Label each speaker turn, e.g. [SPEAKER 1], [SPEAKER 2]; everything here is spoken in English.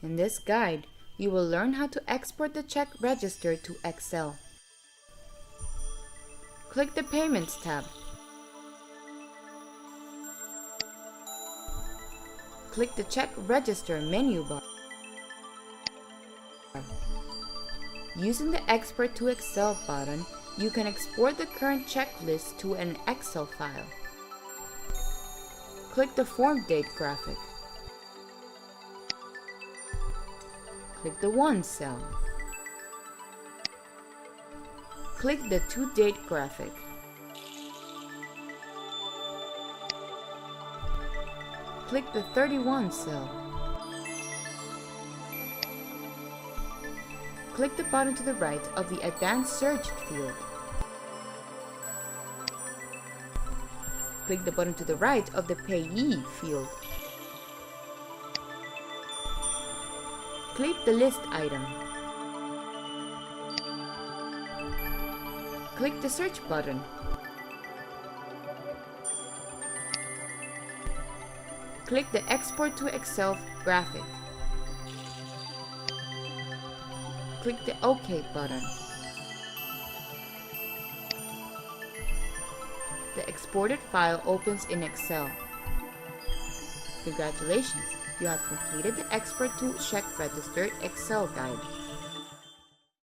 [SPEAKER 1] In this guide, you will learn how to export the check register to Excel. Click the Payments tab. Click the Check Register menu bar. Using the Export to Excel button, you can export the current checklist to an Excel file. Click the Form Date graphic. Click the 1 cell. Click the To Date graphic. Click the 31 cell. Click the button to the right of the Advanced Search field. Click the button to the right of the Payee field. Click the List item. Click the Search button. Click the Export to Excel graphic. Click the OK button. The exported file opens in Excel. Congratulations! You have completed the Export to Check Register Excel guide.